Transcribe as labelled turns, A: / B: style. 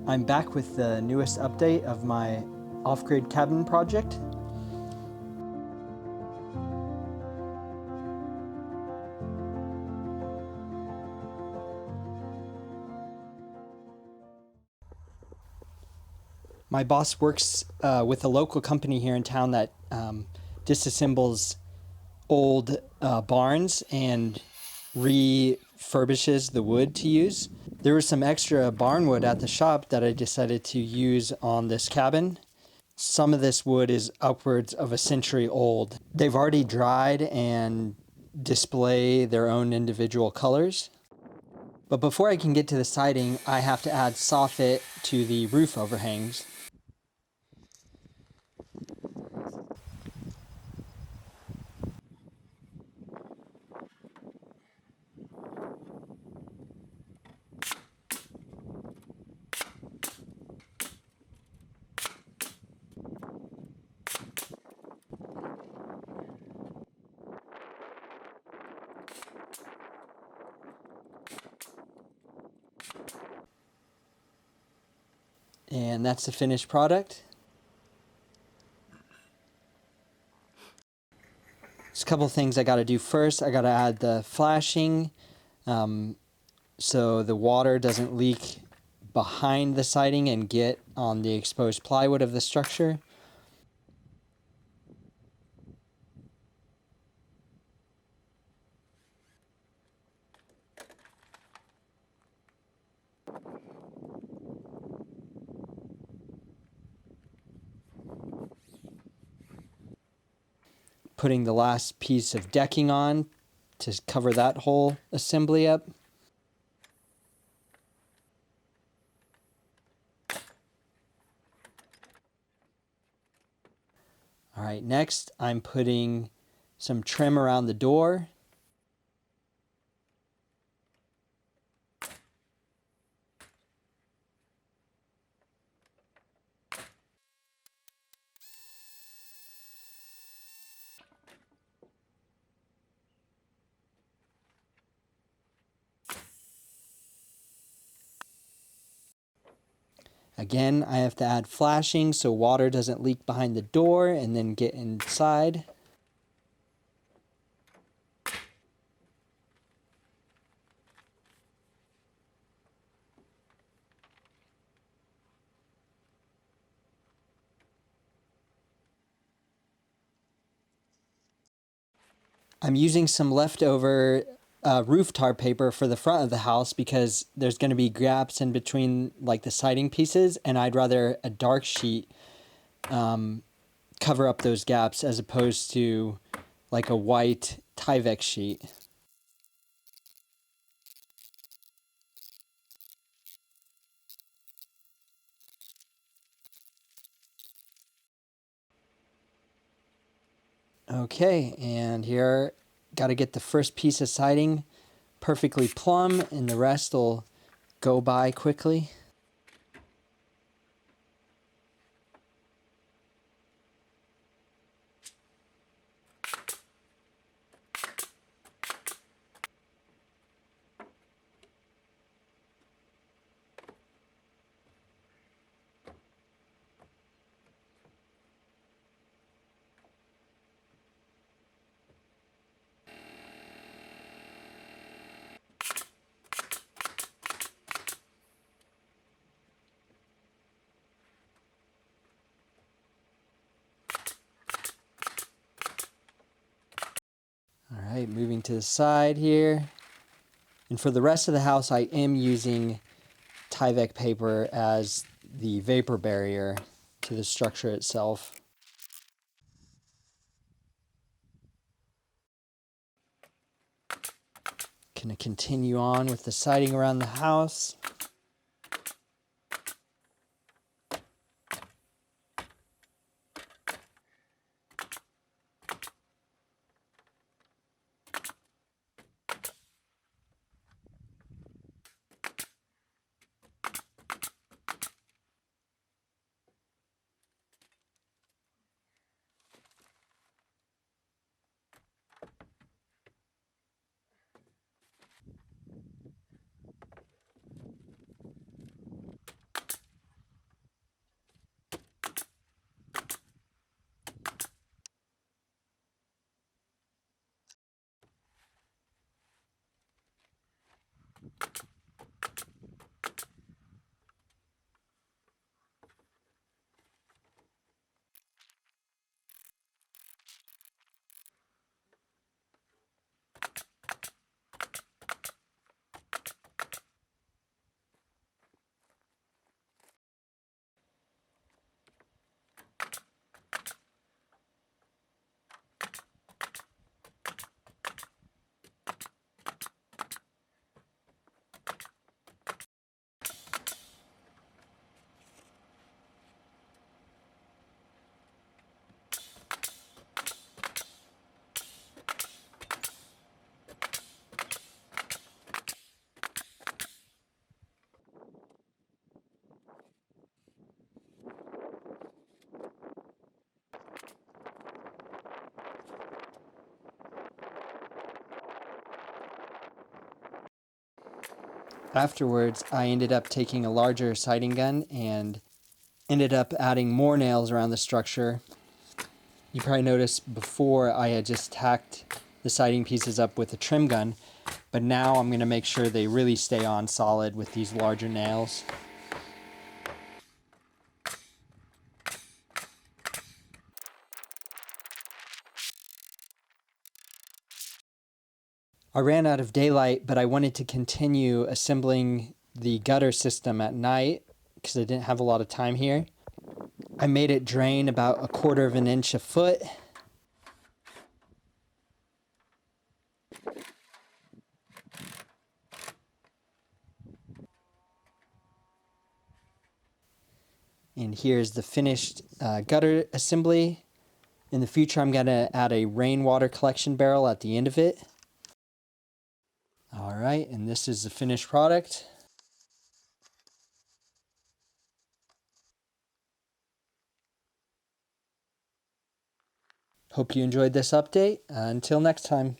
A: I'm back with the newest update of my off-grid cabin project. My boss works with a local company here in town that disassembles old barns and refurbishes the wood to use. There was some extra barn wood at the shop that I decided to use on this cabin. Some of this wood is upwards of a century old. They've already dried and display their own individual colors. But before I can get to the siding, I have to add soffit to the roof overhangs. And that's the finished product. There's a couple of things I got to do first. I got to add the flashing so the water doesn't leak behind the siding and get on the exposed plywood of the structure. Putting the last piece of decking on to cover that whole assembly up. All right, next I'm putting some trim around the door. Again, I have to add flashing so water doesn't leak behind the door and then get inside. I'm using some leftover roof tar paper for the front of the house because there's going to be gaps in between like the siding pieces, and I'd rather a dark sheet cover up those gaps as opposed to like a white Tyvek sheet. Okay, and here, got to get the first piece of siding perfectly plumb, and the rest will go by quickly. All right, moving to the side here. And for the rest of the house, I am using Tyvek paper as the vapor barrier to the structure itself. Gonna continue on with the siding around the house. Afterwards, I ended up taking a larger siding gun and ended up adding more nails around the structure. You probably noticed before I had just tacked the siding pieces up with a trim gun, but now I'm going to make sure they really stay on solid with these larger nails. I ran out of daylight, but I wanted to continue assembling the gutter system at night because I didn't have a lot of time here. I made it drain about 1/4 of an inch a foot. And here's the finished gutter assembly. In the future, I'm going to add a rainwater collection barrel at the end of it. All right, and this is the finished product. Hope you enjoyed this update. Until next time.